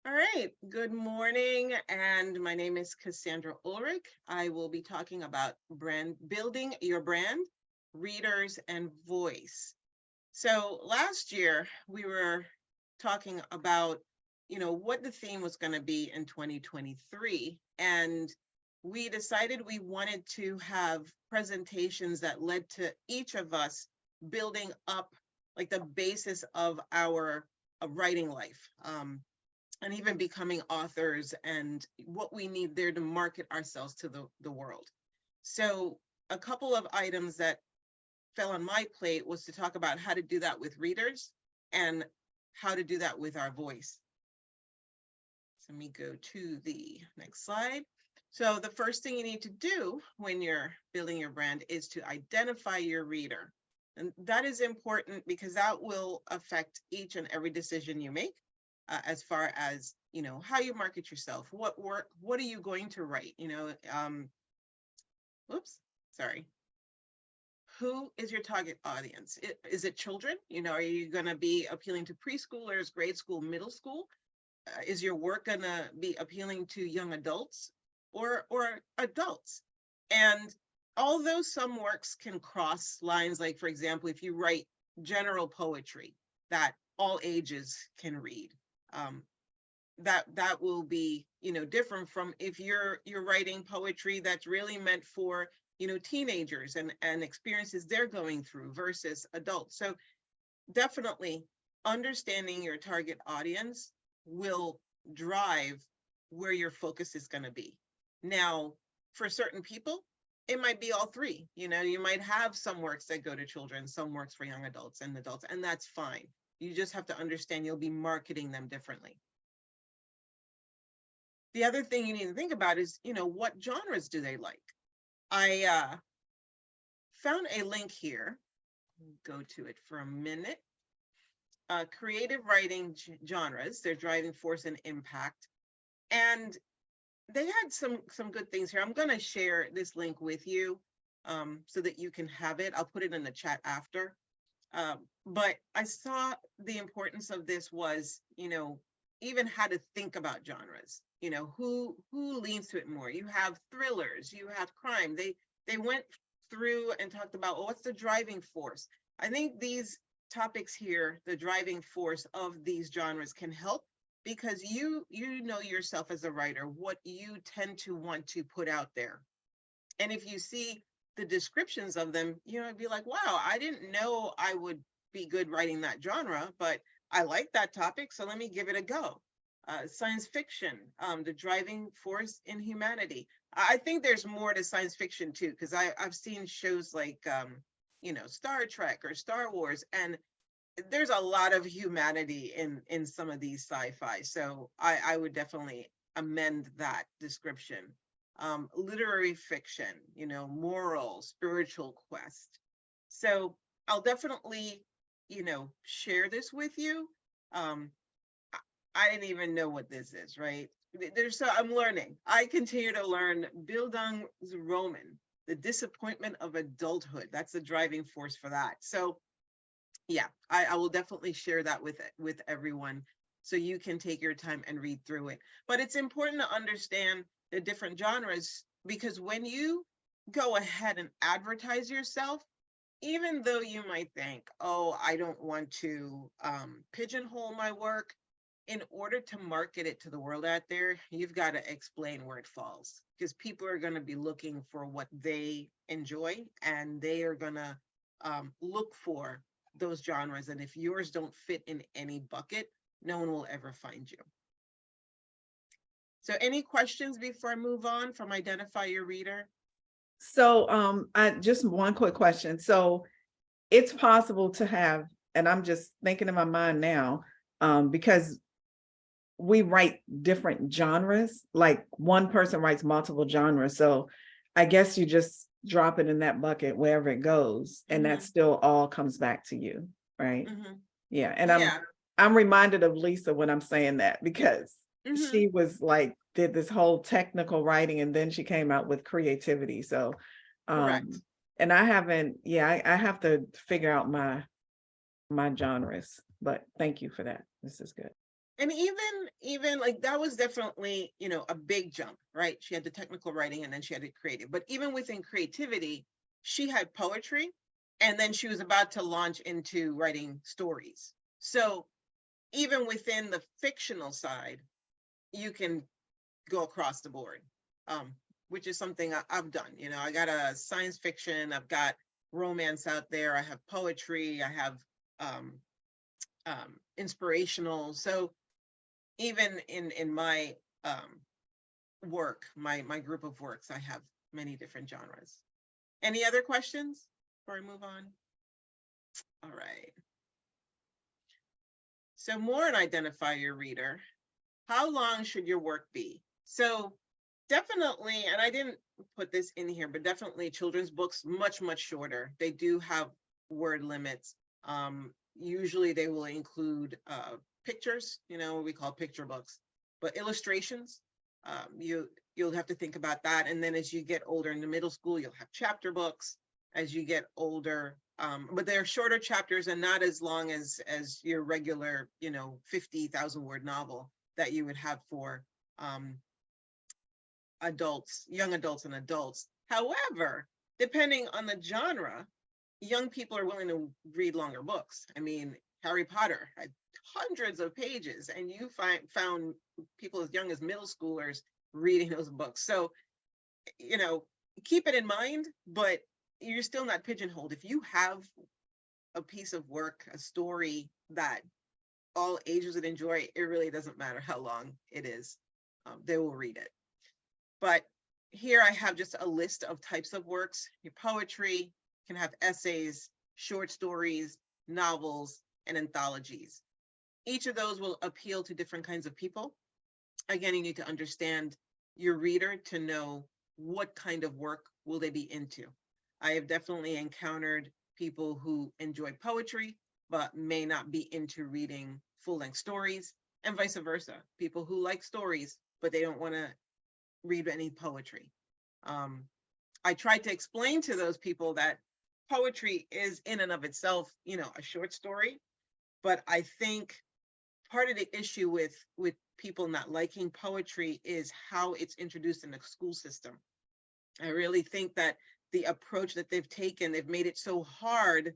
All right, good morning. And my name is Cassandra Ulrich. I will be talking about building your brand, readers, and voice. So last year we were talking about, what the theme was going to be in 2023. And we decided we wanted to have presentations that led to each of us building up like the basis of our writing life. And even becoming authors and what we need there to market ourselves to the world. So a couple of items that fell on my plate was to talk about how to do that with readers and how to do that with our voice. So let me go to the next slide. So the first thing you need to do when you're building your brand is to identify your reader. And that is important because that will affect each and every decision you make. As far as how you market yourself, what are you going to write, oops, sorry, who is your target audience? Is it children? Are you going to be appealing to preschoolers, grade school, middle school? Is your work going to be appealing to young adults or adults? And although some works can cross lines, like for example, if you write general poetry that all ages can read, that will be different from if you're writing poetry that's really meant for teenagers and experiences they're going through versus adults. So definitely understanding your target audience will drive where your focus is going to be. Now, for certain people, it might be all three. You might have some works that go to children, some works for young adults, and that's fine. You just have to understand you'll be marketing them differently. The other thing you need to think about is, what genres do they like? I found a link here. Go to it for a minute. Creative writing genres, their driving force and impact. And they had some good things here. I'm going to share this link with you so that you can have it. I'll put it in the chat after. But I saw the importance of this was, even how to think about genres. Who leans to it more? You have thrillers, you have crime. They went through and talked about, well, what's the driving force? I think these topics here, the driving force of these genres, can help because you know yourself as a writer, what you tend to want to put out there. And if you see the descriptions of them, I'd be like, wow, I didn't know I would be good writing that genre, but I like that topic, so let me give it a go. Science fiction, the driving force in humanity. I think there's more to science fiction too, because I've seen shows like, Star Trek or Star Wars, and there's a lot of humanity in some of these sci-fi. So I would definitely amend that description. Literary fiction, moral, spiritual quest. So I'll definitely, share this with you. I didn't even know what this is, right? I'm learning. I continue to learn Bildungsroman, the disappointment of adulthood. That's the driving force for that. So yeah, I will definitely share that with everyone so you can take your time and read through it. But it's important to understand the different genres because when you go ahead and advertise yourself, even though you might think, oh, I don't want to pigeonhole my work, in order to market it to the world out there, you've got to explain where it falls because people are going to be looking for what they enjoy and they are going to look for those genres. And if yours don't fit in any bucket, no one will ever find you. So any questions before I move on from identify your reader? So I just one quick question. So it's possible to have, and I'm just thinking in my mind now, because we write different genres, like one person writes multiple genres. So I guess you just drop it in that bucket wherever it goes, and that still all comes back to you, right? Yeah. And I'm reminded of Lisa when I'm saying that because she was like, did this whole technical writing and then she came out with creativity. So and I haven't, I have to figure out my genres, but thank you for that. This is good. And even like that was definitely, a big jump, right? She had the technical writing and then she had the creative. But even within creativity, she had poetry and then she was about to launch into writing stories. So even within the fictional side, you can go across the board, um, which is something I've done. I got a science fiction, I've got romance out there, I have poetry, I have um, inspirational. So even in my work, my group of works, I have many different genres. Any other questions before I move on? All right. So more and identify your reader. How long should your work be? So definitely, and I didn't put this in here, but definitely children's books, much, much shorter. They do have word limits. Usually they will include pictures, what we call picture books, but illustrations, you'll have to think about that. And then as you get older in the middle school, you'll have chapter books as you get older. But they're shorter chapters and not as long as your regular, 50,000 word novel that you would have for adults, young adults and adults. However, depending on the genre, young people are willing to read longer books. I mean, Harry Potter had hundreds of pages, and you found people as young as middle schoolers reading those books. So, keep it in mind, but you're still not pigeonholed. If you have a piece of work, a story that all ages would enjoy, it really doesn't matter how long it is. They will read it. But here I have just a list of types of works. Your poetry can have essays, short stories, novels, and anthologies. Each of those will appeal to different kinds of people. Again, you need to understand your reader to know what kind of work will they be into. I have definitely encountered people who enjoy poetry, but may not be into reading full-length stories, and vice versa. People who like stories, but they don't want to read any poetry. I tried to explain to those people that poetry is in and of itself, a short story, but I think part of the issue with people not liking poetry is how it's introduced in the school system. I really think that the approach that they've made it so hard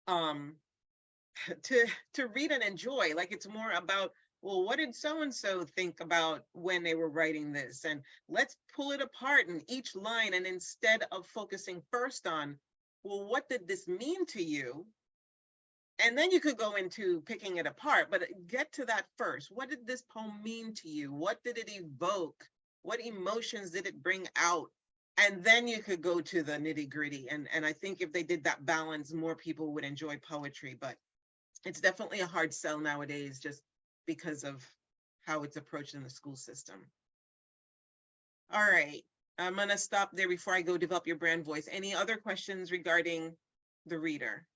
to read and enjoy. Like it's more about, well, what did so and so think about when they were writing this? And let's pull it apart in each line. And instead of focusing first on, well, what did this mean to you? And then you could go into picking it apart, but get to that first. What did this poem mean to you? What did it evoke? What emotions did it bring out? And then you could go to the nitty gritty. And I think if they did that balance, more people would enjoy poetry. But it's definitely a hard sell nowadays just because of how it's approached in the school system. All right, I'm gonna stop there before I go develop your brand voice. Any other questions regarding the reader?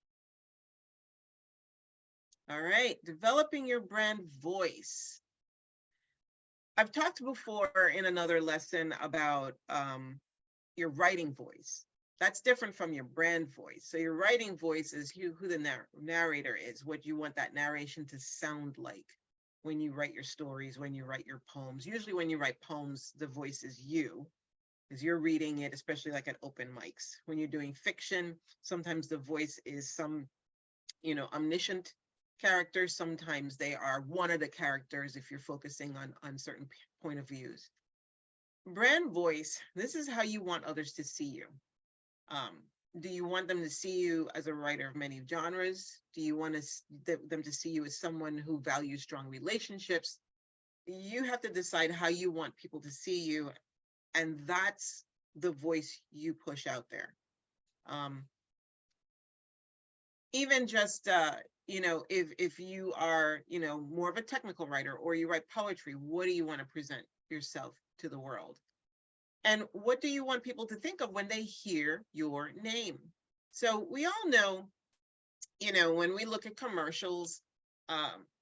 All right, developing your brand voice. I've talked before in another lesson about your writing voice. That's different from your brand voice. So your writing voice is who the narrator is, what you want that narration to sound like when you write your stories, when you write your poems. Usually when you write poems, the voice is you, because you're reading it, especially like at open mics. When you're doing fiction, sometimes the voice is some, omniscient character. Sometimes they are one of the characters if you're focusing on certain point of views. Brand voice, this is how you want others to see you. Do you want them to see you as a writer of many genres? Do you want them to see you as someone who values strong relationships? You have to decide how you want people to see you, and that's the voice you push out there. Even just, if you are, more of a technical writer or you write poetry, what do you want to present yourself to the world? And what do you want people to think of when they hear your name? So we all know, when we look at commercials,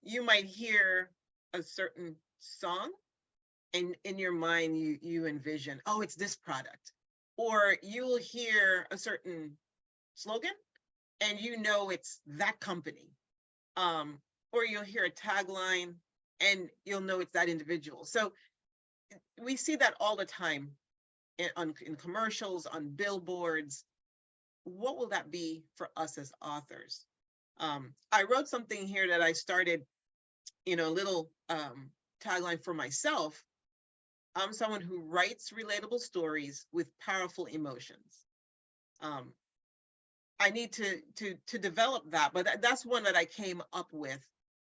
you might hear a certain song and in your mind, you envision, oh, it's this product. Or you'll hear a certain slogan and it's that company. Or you'll hear a tagline and you'll know it's that individual. So we see that all the time in commercials, on billboards. What will that be for us as authors? I wrote something here that I started, a little tagline for myself. I'm someone who writes relatable stories with powerful emotions. I need to develop that, but that's one that I came up with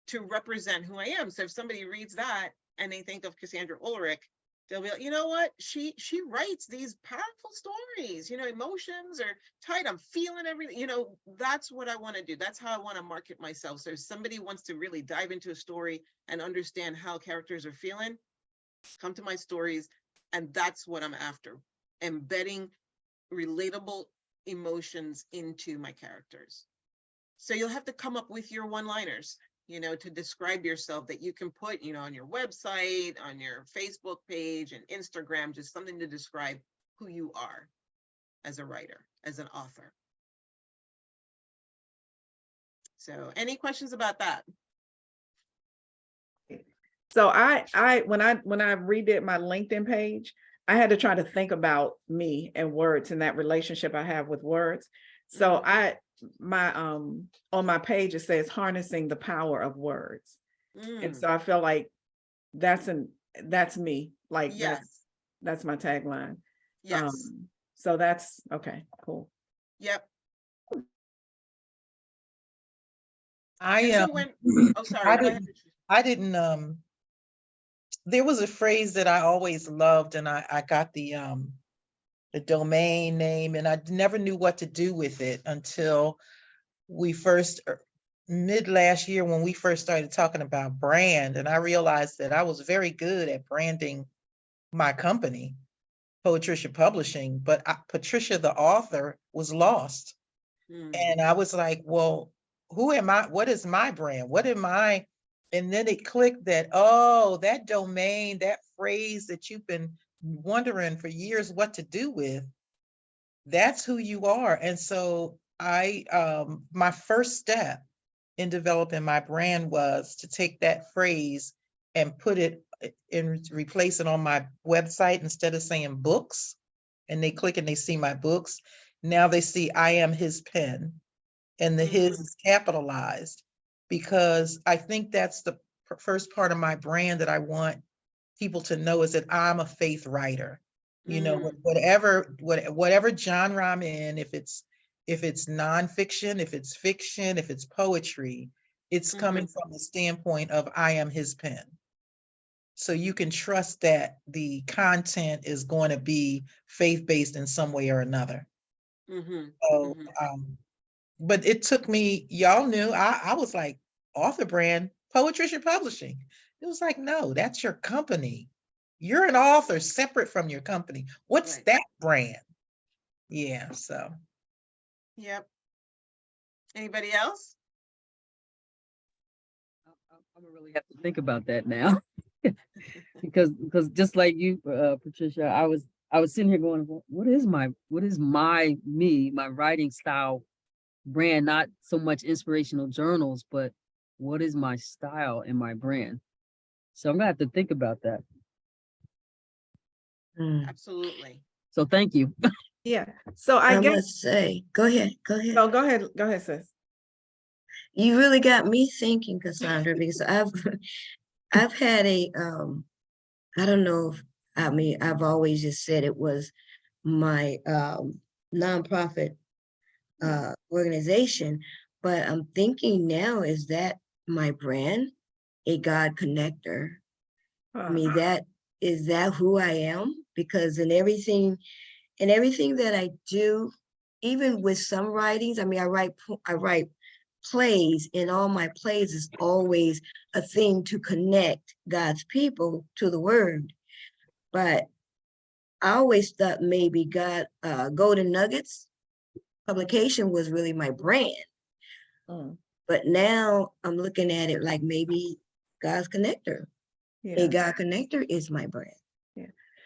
to represent who I am. So if somebody reads that and they think of Cassandra Ulrich, they'll be like, you know what? She writes these powerful stories, emotions are tight. I'm feeling everything, that's what I want to do. That's how I want to market myself. So if somebody wants to really dive into a story and understand how characters are feeling, come to my stories. And that's what I'm after, embedding relatable emotions into my characters. So you'll have to come up with your one-liners, to describe yourself, that you can put, on your website, on your Facebook page and Instagram, just something to describe who you are as a writer, as an author. So any questions about that? So when I redid my LinkedIn page, I had to try to think about me and words and that relationship I have with words. So on my page, it says harnessing the power of words. And so I feel like that's me. Like yes. that's my tagline. Yes. So that's okay, cool. Yep. I sorry. I didn't there was a phrase that I always loved, and I got the domain name, and I never knew what to do with it until we first, mid last year, when we first started talking about brand, and I realized that I was very good at branding my company, Poetricia Publishing, but Patricia, the author, was lost. And I was like, well, who am I? What is my brand? What am I? And then it clicked that, oh, that domain, that phrase that you've been wondering for years what to do with, that's who you are. And so my first step in developing my brand was to take that phrase and put it and replace it on my website. Instead of saying books, and they click and they see my books, now they see I am his pen, and the his is capitalized, because I think that's the first part of my brand that I want people to know, is that I'm a faith writer. Whatever genre I'm in, if it's nonfiction, if it's fiction, if it's poetry, it's coming from the standpoint of I am his pen. So you can trust that the content is going to be faith-based in some way or another. So, but it took me, y'all knew, I was like, author brand, Poetricia Publishing. It was like, no, that's your company. You're an author separate from your company. What's that brand? Yeah, so. Yep. Anybody else? I'm gonna really have to think about that now. because just like you, Patricia, I was sitting here going, what is my me, my writing style brand? Not so much inspirational journals, but what is my style and my brand? So I'm gonna have to think about that. Absolutely. So thank you. Yeah. So I guess must say, go ahead. No, go ahead, sis. You really got me thinking, Cassandra, because I've had a I don't know if, I've always just said it was my nonprofit organization, but I'm thinking now, is that my brand, a God connector? I mean, is that who I am? Because in everything that I do, even with some writings, I mean, I write plays, and all my plays is always a thing to connect God's people to the word. But I always thought maybe Golden Nuggets publication was really my brand. But now I'm looking at it like maybe God's Connector. A God Connector is my brand.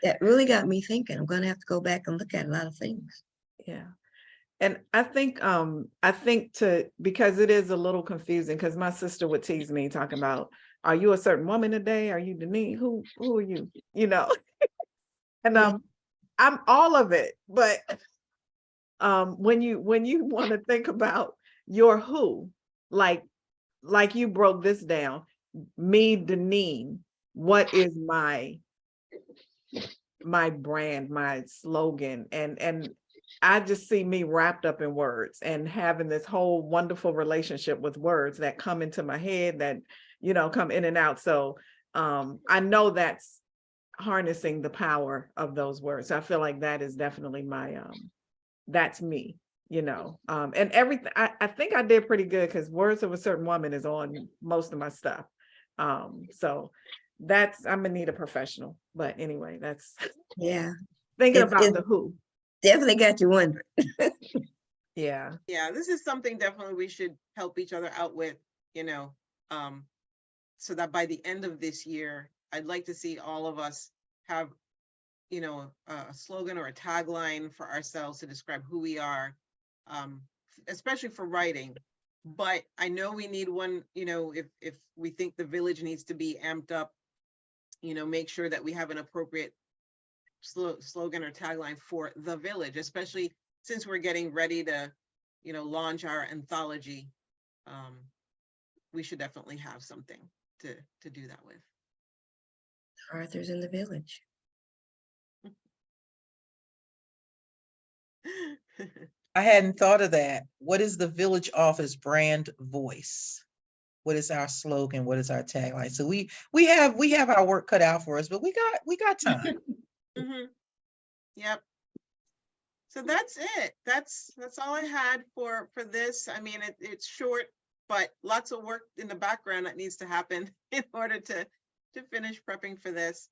That really got me thinking. I'm going to have to go back and look at a lot of things. Yeah. And I think because it is a little confusing, because my sister would tease me talking about, are you a certain woman today? Are you Denise? Who are you? You know? And Yeah. I'm all of it, but when you want to think about your who, like you broke this down, me, Deneen, what is my brand, my slogan, and I just see me wrapped up in words and having this whole wonderful relationship with words that come into my head that, come in and out. So I know that's harnessing the power of those words. So I feel like that is definitely my that's me, and everything. I think I did pretty good because Words of a Certain Woman is on most of my stuff. So I'm gonna need a professional, but anyway, that's Yeah, thinking It's- about it's- the who. definitely got you wondering. Yeah. Yeah, this is something definitely we should help each other out with, so that by the end of this year, I'd like to see all of us have, a slogan or a tagline for ourselves to describe who we are, especially for writing. But I know we need one, if we think the village needs to be amped up, make sure that we have an appropriate slogan or tagline for the village, especially since we're getting ready to, launch our anthology. We should definitely have something to do that with. Arthur's in the Village. I hadn't thought of that. What is the village office brand voice? What is our slogan? What is our tagline? So we have our work cut out for us, but we got time. Mhm. Yep. So that's it. That's all I had for this. I mean, it's short, but lots of work in the background that needs to happen in order to finish prepping for this.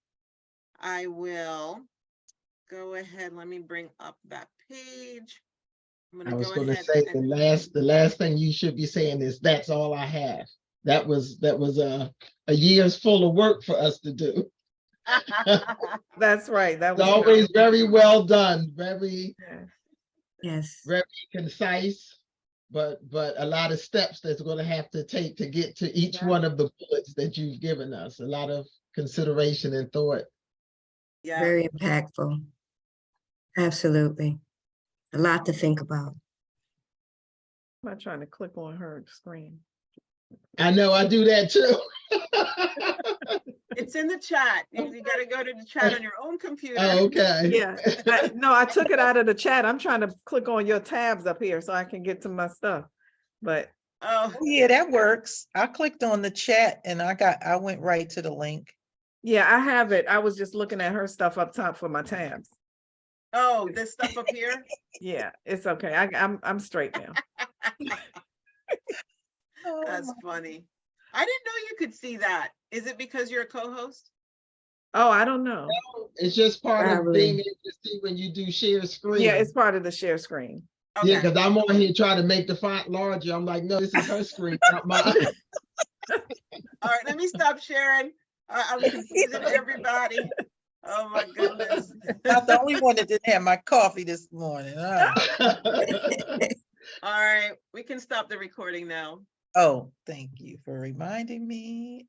I will go ahead. Let me bring up that page. I was going to say the last thing you should be saying is that's all I have. That was a year's full of work for us to do. That's right. That It's was always very well done, very yeah. Yes, very concise, but a lot of steps that's going to have to take to get to each Yeah. one of the bullets that you've given us. A lot of consideration and thought. Yeah. very impactful. Absolutely. A lot to think about. I'm not trying to click on her screen. I know I do that too. It's in the chat. You got to go to the chat on your own computer. Oh, okay. Yeah. No, I took it out of the chat. I'm trying to click on your tabs up here so I can get to my stuff. But Oh, Oh, yeah, that works. I clicked on the chat and I went right to the link. yeah, I have it. I was just looking at her stuff up top for my tabs. oh, this stuff up here. Yeah, it's okay. I'm straight now. Oh, That's funny. I didn't know you could see that. Is it because you're a co-host? Oh, I don't know. It's just part of Probably. being able to see when you do share screen. Yeah, it's part of the share screen. Yeah, Okay. because I'm on here trying to make the font larger. I'm like, no, this is her screen, not mine. All right, let me stop sharing. I'm confusing everybody. Oh my goodness. Not the only one that didn't have my coffee this morning. All right, we can stop the recording now. Oh, thank you for reminding me.